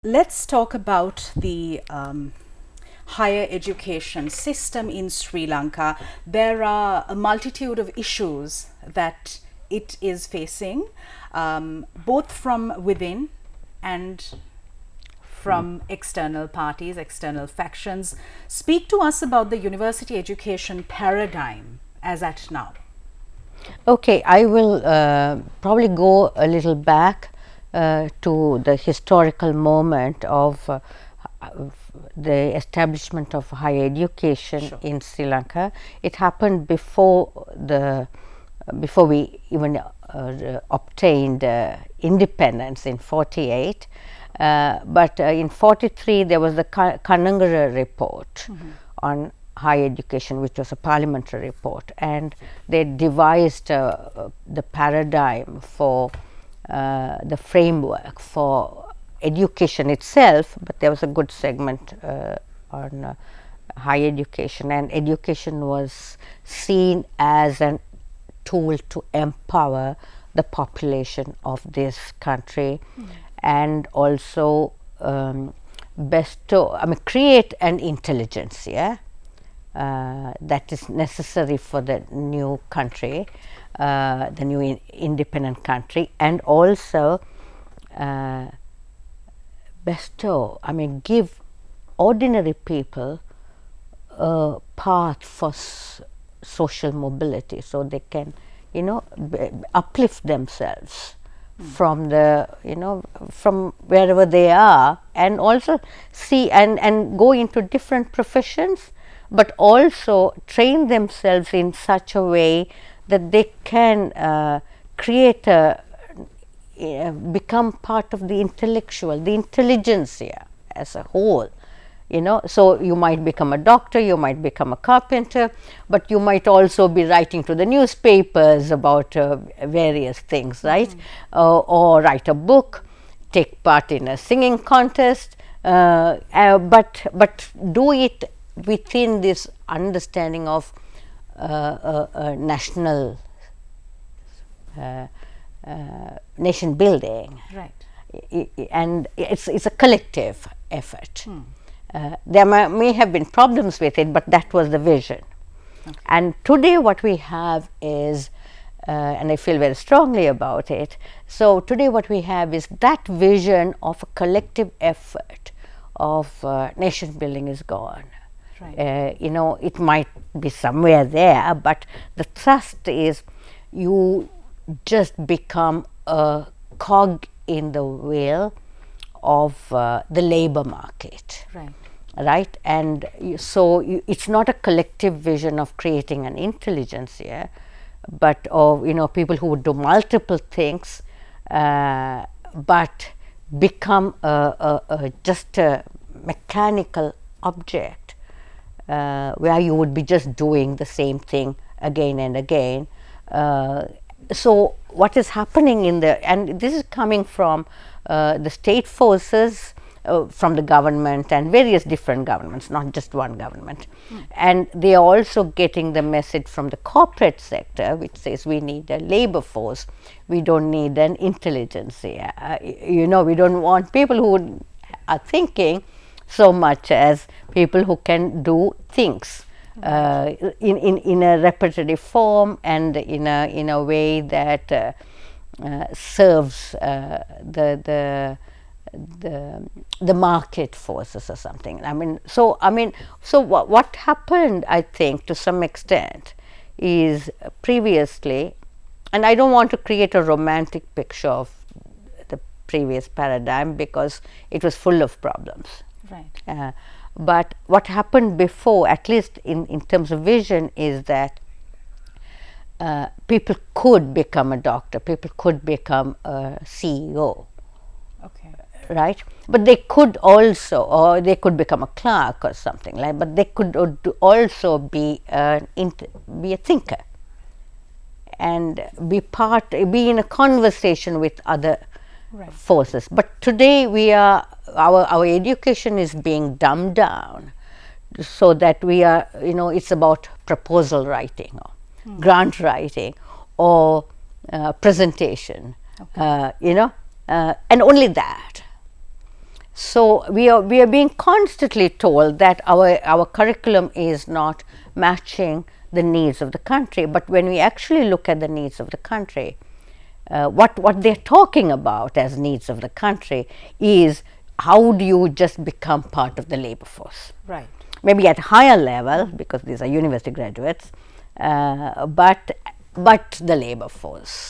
Let's talk about the higher education system in Sri Lanka. There are a multitude of issues that it is facing, both from within and from external parties, external factions. Speak to us about the university education paradigm as at now. Okay, I will probably go a little back to the historical moment of the establishment of higher education in Sri Lanka. It happened before we even obtained independence in 48. But in 43 there was the Kanangara report on higher education, which was a parliamentary report, and they devised the paradigm for the framework for education itself. But there was a good segment on higher education, and education was seen as a tool to empower the population of this country and also create an intelligence, that is necessary for the new country, the new independent country, and also give ordinary people a path for social mobility, so they can, uplift themselves from from wherever they are, and also see and go into different professions, but also train themselves in such a way that they can create become part of the intelligentsia as a whole. So you might become a doctor, you might become a carpenter, but you might also be writing to the newspapers about various things, right? Or write a book, take part in a singing contest, but do it within this understanding of national nation building, Right. and it's a collective effort. There may have been problems with it, but that was the vision. Okay. And today what we have is, and I feel very strongly about it, so today what we have is that vision of a collective effort of nation building is gone. Right. It might be somewhere there, but the thrust is you just become a cog in the wheel of the labor market. Right, and so it's not a collective vision of creating an intelligentsia, but of people who would do multiple things, but become just a mechanical object, where you would be just doing the same thing again and again. So what is happening and this is coming from the state forces, from the government and various different governments, not just one government. And they are also getting the message from the corporate sector, which says we need a labor force, we don't need an intelligentsia. We don't want people who are thinking so much as people who can do things in a repetitive form and in a way that serves the market forces or something. So what happened, I think, to some extent, is previously, and I don't want to create a romantic picture of the previous paradigm because it was full of problems. Right. But what happened before, at least in terms of vision, is that people could become a doctor, people could become a CEO. Okay. Right, but they could also, or they could become a clerk or something like. But they could also be a thinker and be in a conversation with other forces. But today our education is being dumbed down, so that we are, it's about proposal writing or grant writing or presentation, and only that. So we are being constantly told that our curriculum is not matching the needs of the country. But when we actually look at the needs of the country, what they're talking about as needs of the country is how do you just become part of the labor force? Right. Maybe at higher level, because these are university graduates, but the labor force.